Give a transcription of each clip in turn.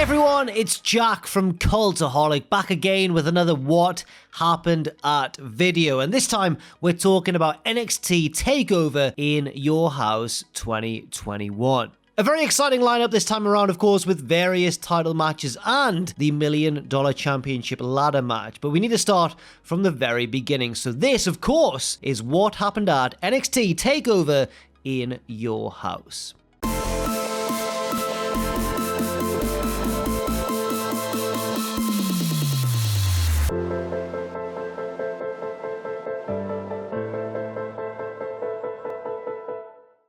everyone, it's Jack from Cultaholic, back again with another What Happened at video, and this time we're talking about NXT TakeOver in Your House 2021. A very exciting lineup this time around, of course, with various title matches and the $1 Million Championship ladder match, but we need to start from the very beginning. So this, of course, is what happened at NXT TakeOver in Your House.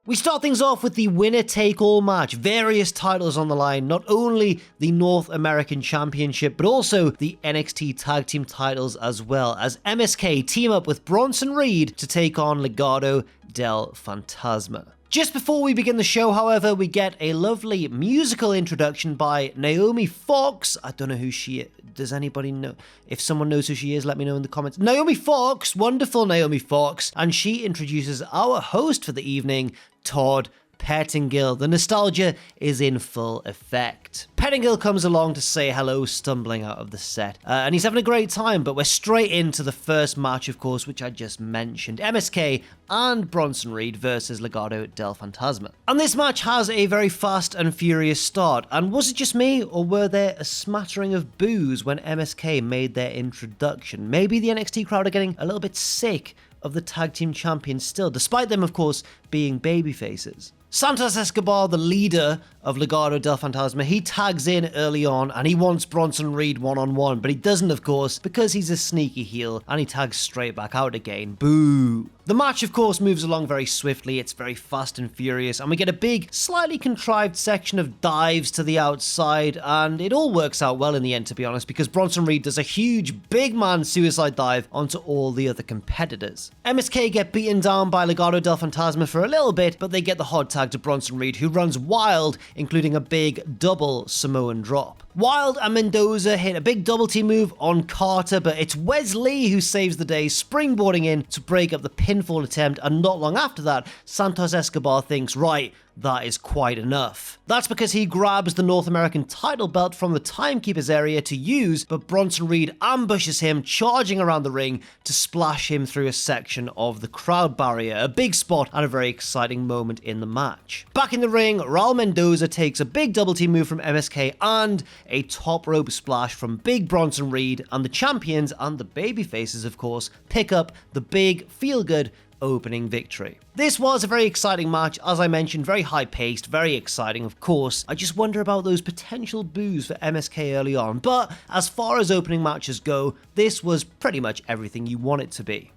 We start things off with the winner-take-all match. Various titles on the line, not only the North American Championship, but also the NXT Tag Team titles as well, as MSK team up with Bronson Reed to take on Legado del Fantasma. Just before we begin the show, however, we get a lovely musical introduction by Naomi Fox. I don't know who she is. Does anybody know? If someone knows who she is, let me know in the comments. Naomi Fox, wonderful Naomi Fox. And she introduces our host for the evening, Todd Pettingill. The nostalgia is in full effect. Pettingill comes along to say hello, stumbling out of the set. And he's having a great time, but we're straight into the first match, of course, which I just mentioned. MSK and Bronson Reed versus Legado del Fantasma. And this match has a very fast and furious start. And was it just me, or were there a smattering of boos when MSK made their introduction? Maybe the NXT crowd are getting a little bit sick of the tag team champions still, despite them, of course, being babyfaces. Santos Escobar, the leader of Legado del Fantasma, he tags in early on and he wants Bronson Reed one-on-one, but he doesn't, of course, because he's a sneaky heel, and he tags straight back out again. Boo! The match, of course, moves along very swiftly. It's very fast and furious, and we get a big, slightly contrived section of dives to the outside, and it all works out well in the end, to be honest, because Bronson Reed does a huge, big man suicide dive onto all the other competitors. MSK get beaten down by Legado del Fantasma for a little bit, but they get the hot tag to Bronson Reed, who runs wild, including a big double Samoan drop. Wilde and Mendoza hit a big double team move on Carter, but it's Wes Lee who saves the day, springboarding in to break up the pinfall attempt, and not long after that, Santos Escobar thinks, right, that is quite enough. That's because he grabs the North American title belt from the timekeeper's area to use, but Bronson Reed ambushes him, charging around the ring to splash him through a section of the crowd barrier. A big spot and a very exciting moment in the match. Back in the ring, Raul Mendoza takes a big double team move from MSK and a top rope splash from Big Bronson Reed, and the champions and the babyfaces, of course, pick up the big feel-good opening victory. This was a very exciting match, as I mentioned, very high-paced, very exciting, of course. I just wonder about those potential boos for MSK early on, but as far as opening matches go, this was pretty much everything you want it to be.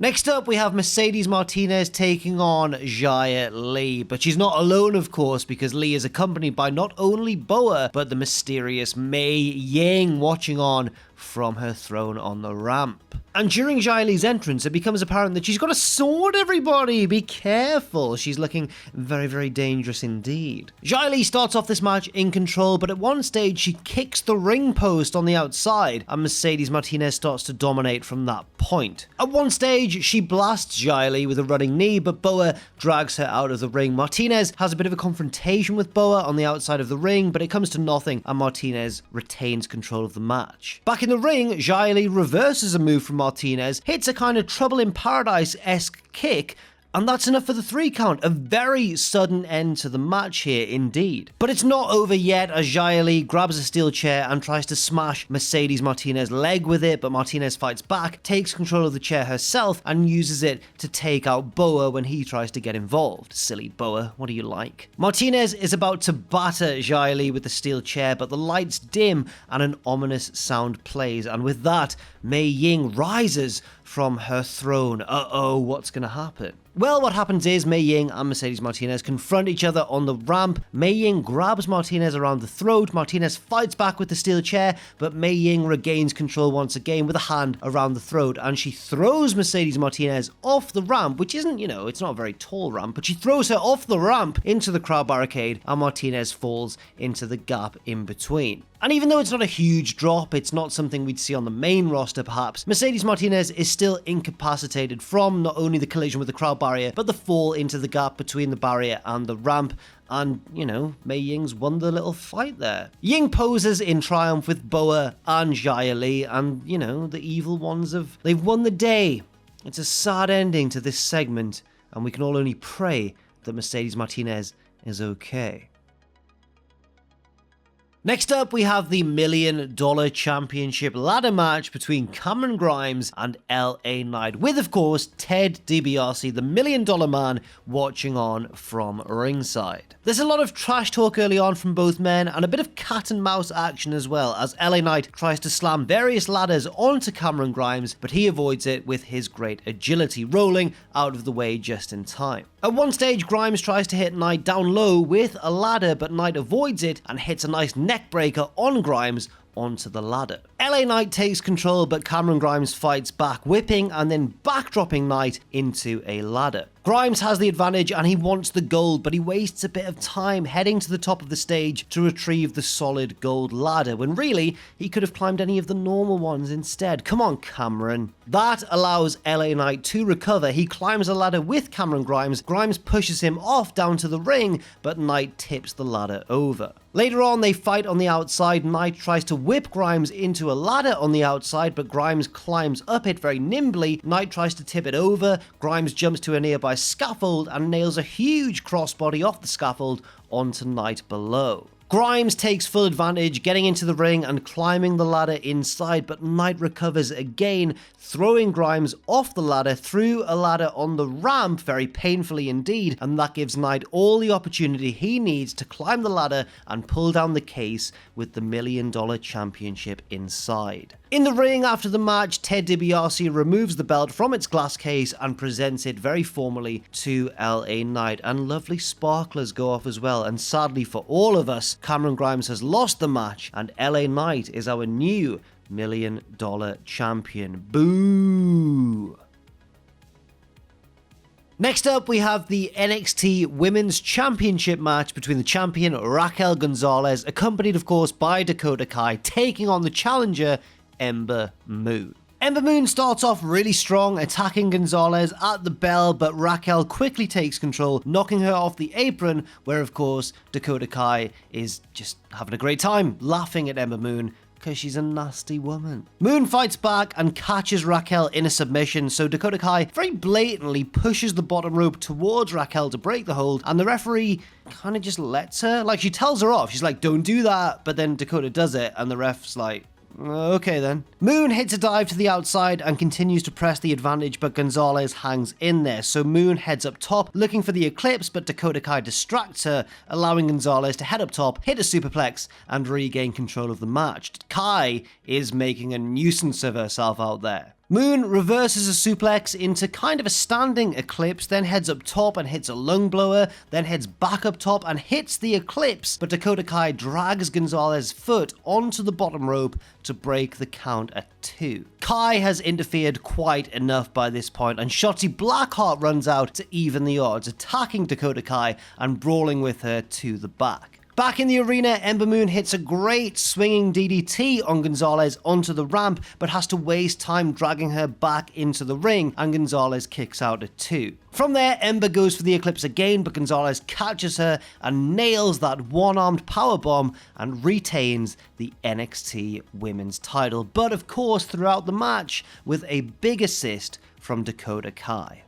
Next up, we have Mercedes Martinez taking on Xia Li, but she's not alone, of course, because Li is accompanied by not only Boa, but the mysterious Mei Ying watching on from her throne on the ramp. And during Xia Li's entrance, it becomes apparent that she's got a sword, everybody! Be careful! She's looking very, very dangerous indeed. Xia Li starts off this match in control, but at one stage she kicks the ring post on the outside, and Mercedes Martinez starts to dominate from that point. At one stage, she blasts Xia Li with a running knee, but Boa drags her out of the ring. Martinez has a bit of a confrontation with Boa on the outside of the ring, but it comes to nothing, and Martinez retains control of the match. Back in the ring, Xia Li reverses a move from Martinez, hits a kind of Trouble in Paradise-esque kick, and that's enough for the 3 count. A very sudden end to the match here indeed. But it's not over yet, as Xia Li grabs a steel chair and tries to smash Mercedes Martinez's leg with it, but Martinez fights back, takes control of the chair herself, and uses it to take out Boa when he tries to get involved. Silly Boa, what do you like? Martinez is about to batter Xia Li with the steel chair, but the lights dim and an ominous sound plays, and with that, Mei Ying rises from her throne. Uh-oh, what's gonna happen? Well, what happens is Mei Ying and Mercedes Martinez confront each other on the ramp. Mei Ying grabs Martinez around the throat. Martinez fights back with the steel chair, but Mei Ying regains control once again with a hand around the throat, and she throws Mercedes Martinez off the ramp, which isn't, it's not a very tall ramp, but she throws her off the ramp into the crowd barricade, and Martinez falls into the gap in between. And even though it's not a huge drop, it's not something we'd see on the main roster perhaps, Mercedes Martinez is still incapacitated from not only the collision with the crowd barrier, but the fall into the gap between the barrier and the ramp. And, Mei Ying's won the little fight there. Ying poses in triumph with Boa and Xia Li, and, the evil ones they've won the day. It's a sad ending to this segment, and we can all only pray that Mercedes Martinez is okay. Next up, we have the $1 Million Championship ladder match between Cameron Grimes and LA Knight, with, of course, Ted DiBiase, the $1 Million Man, watching on from ringside. There's a lot of trash talk early on from both men, and a bit of cat and mouse action as well, as LA Knight tries to slam various ladders onto Cameron Grimes, but he avoids it with his great agility, rolling out of the way just in time. At one stage, Grimes tries to hit Knight down low with a ladder, but Knight avoids it and hits a nice neck breaker on Grimes onto the ladder. LA Knight takes control, but Cameron Grimes fights back, whipping and then backdropping Knight into a ladder. Grimes has the advantage and he wants the gold, but he wastes a bit of time heading to the top of the stage to retrieve the solid gold ladder, when really he could have climbed any of the normal ones instead. Come on, Cameron. That allows LA Knight to recover. He climbs a ladder with Cameron Grimes. Grimes pushes him off down to the ring, but Knight tips the ladder over. Later on, they fight on the outside. Knight tries to whip Grimes into a ladder on the outside, but Grimes climbs up it very nimbly. Knight tries to tip it over. Grimes jumps to a nearby scaffold and nails a huge crossbody off the scaffold onto Knight below. Grimes takes full advantage, getting into the ring and climbing the ladder inside, but Knight recovers again, throwing Grimes off the ladder through a ladder on the ramp, very painfully indeed, and that gives Knight all the opportunity he needs to climb the ladder and pull down the case with the $1 Million Championship inside. In the ring after the match, Ted DiBiase removes the belt from its glass case and presents it very formally to LA Knight, and lovely sparklers go off as well, and sadly for all of us, Cameron Grimes has lost the match and LA Knight is our new $1 Million Champion. Boo! Next up, we have the NXT Women's Championship match between the champion Raquel Gonzalez, accompanied of course by Dakota Kai, taking on the challenger Ember Moon. Ember Moon starts off really strong, attacking Gonzalez at the bell, but Raquel quickly takes control, knocking her off the apron, where of course Dakota Kai is just having a great time, laughing at Ember Moon, because she's a nasty woman. Moon fights back and catches Raquel in a submission, so Dakota Kai very blatantly pushes the bottom rope towards Raquel to break the hold, and the referee kind of just lets her, like she tells her off, she's like, don't do that, but then Dakota does it, and the ref's like, okay then. Moon hits a dive to the outside and continues to press the advantage, but Gonzalez hangs in there. So Moon heads up top looking for the Eclipse, but Dakota Kai distracts her, allowing Gonzalez to head up top, hit a superplex, and regain control of the match. Kai is making a nuisance of herself out there. Moon reverses a suplex into kind of a standing Eclipse, then heads up top and hits a lung blower, then heads back up top and hits the Eclipse, but Dakota Kai drags Gonzalez's foot onto the bottom rope to break the count at 2. Kai has interfered quite enough by this point, and Shotzi Blackheart runs out to even the odds, attacking Dakota Kai and brawling with her to the back. Back in the arena, Ember Moon hits a great swinging DDT on Gonzalez onto the ramp, but has to waste time dragging her back into the ring, and Gonzalez kicks out at 2. From there, Ember goes for the Eclipse again, but Gonzalez catches her and nails that one-armed powerbomb and retains the NXT Women's title. But of course, throughout the match, with a big assist from Dakota Kai.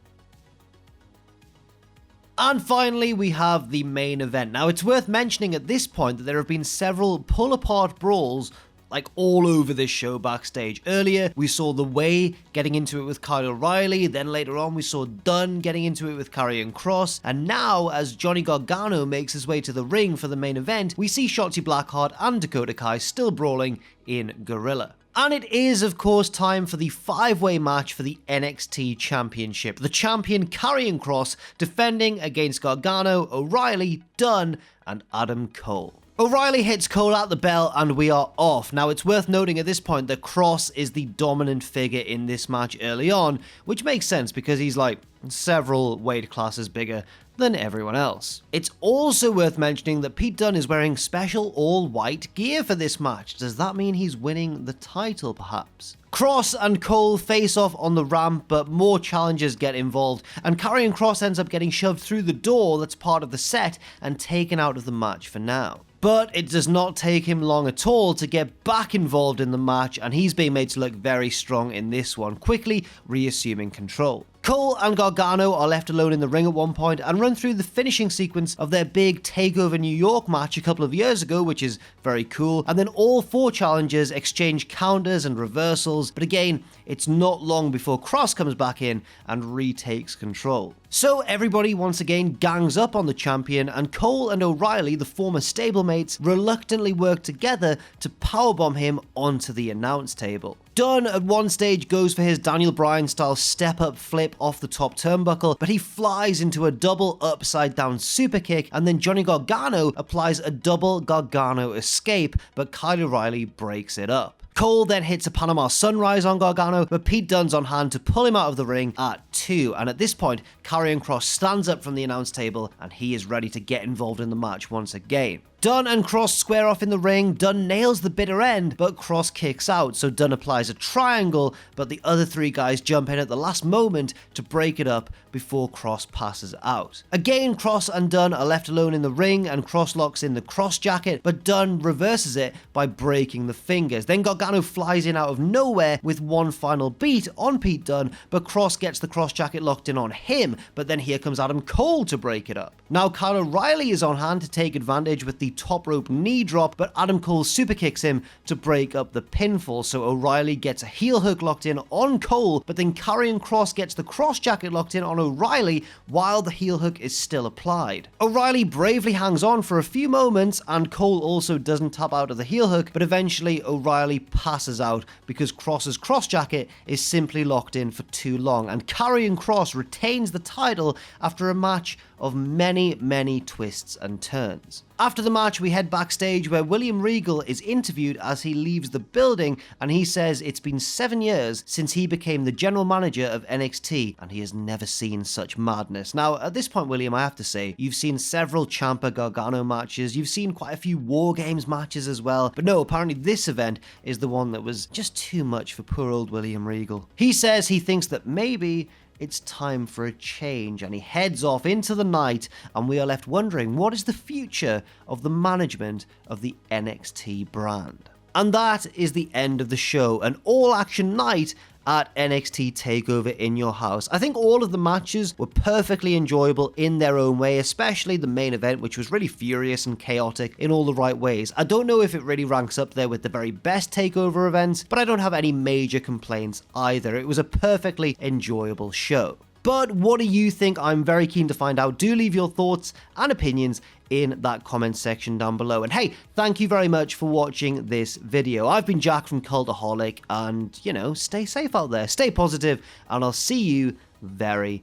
And finally, we have the main event. Now, it's worth mentioning at this point that there have been several pull-apart brawls like all over this show backstage. Earlier, we saw The Way getting into it with Kyle O'Reilly, then later on we saw Dunne getting into it with Karrion Kross, and now, as Johnny Gargano makes his way to the ring for the main event, we see Shotzi Blackheart and Dakota Kai still brawling in Gorilla. And it is, of course, time for the 5-way match for the NXT Championship. The champion Karrion Kross defending against Gargano, O'Reilly, Dunne, and Adam Cole. O'Reilly hits Cole at the bell and we are off. Now it's worth noting at this point that Kross is the dominant figure in this match early on, which makes sense because he's like several weight classes bigger than everyone else. It's also worth mentioning that Pete Dunne is wearing special all-white gear for this match. Does that mean he's winning the title, perhaps? Kross and Cole face off on the ramp, but more challengers get involved, and Karrion Kross ends up getting shoved through the door that's part of the set and taken out of the match for now. But it does not take him long at all to get back involved in the match, and he's being made to look very strong in this one, quickly reassuming control. Cole and Gargano are left alone in the ring at one point and run through the finishing sequence of their big TakeOver New York match a couple of years ago, which is very cool, and then all four challengers exchange counters and reversals, but again, it's not long before Kross comes back in and retakes control. So everybody once again gangs up on the champion, and Cole and O'Reilly, the former stablemates, reluctantly work together to powerbomb him onto the announce table. Dunne at one stage goes for his Daniel Bryan style step up flip off the top turnbuckle, but he flies into a double upside down super kick, and then Johnny Gargano applies a double Gargano escape, but Kyle O'Reilly breaks it up. Cole then hits a Panama Sunrise on Gargano, but Pete Dunne's on hand to pull him out of the ring at 2, and at this point, Karrion Kross stands up from the announce table and he is ready to get involved in the match once again. Dunne and Kross square off in the ring. Dunne nails the bitter end, but Kross kicks out, so Dunne applies a triangle, but the other three guys jump in at the last moment to break it up before Kross passes out. Again, Kross and Dunne are left alone in the ring, and Kross locks in the Kross jacket, but Dunne reverses it by breaking the fingers. Then Gargano flies in out of nowhere with one final beat on Pete Dunne, but Kross gets the Kross jacket locked in on him, but then here comes Adam Cole to break it up. Now Kyle O'Reilly is on hand to take advantage with the top rope knee drop, but Adam Cole super kicks him to break up the pinfall, so O'Reilly gets a heel hook locked in on Cole, but then Karrion Kross gets the Kross jacket locked in on O'Reilly while the heel hook is still applied. O'Reilly bravely hangs on for a few moments, and Cole also doesn't tap out of the heel hook, but eventually O'Reilly passes out because Kross's Kross jacket is simply locked in for too long, and Karrion Kross retains the title after a match of many twists and turns. After the match, we head backstage where William Regal is interviewed as he leaves the building, and he says it's been 7 years since he became the general manager of NXT, and he has never seen such madness. Now, at this point, William, I have to say, you've seen several Ciampa Gargano matches, you've seen quite a few War Games matches as well, but no, apparently this event is the one that was just too much for poor old William Regal. He says he thinks that maybe it's time for a change, and he heads off into the night, and we are left wondering what is the future of the management of the NXT brand. And that is the end of the show, an all-action night at NXT TakeOver in your house. I think all of the matches were perfectly enjoyable in their own way, especially the main event, which was really furious and chaotic in all the right ways. I don't know if it really ranks up there with the very best TakeOver events, but I don't have any major complaints either. It was a perfectly enjoyable show. But what do you think? I'm very keen to find out. Do leave your thoughts and opinions in that comment section down below. And hey, thank you very much for watching this video. I've been Jack from Cultaholic, and, you know, stay safe out there, stay positive, and I'll see you very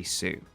soon.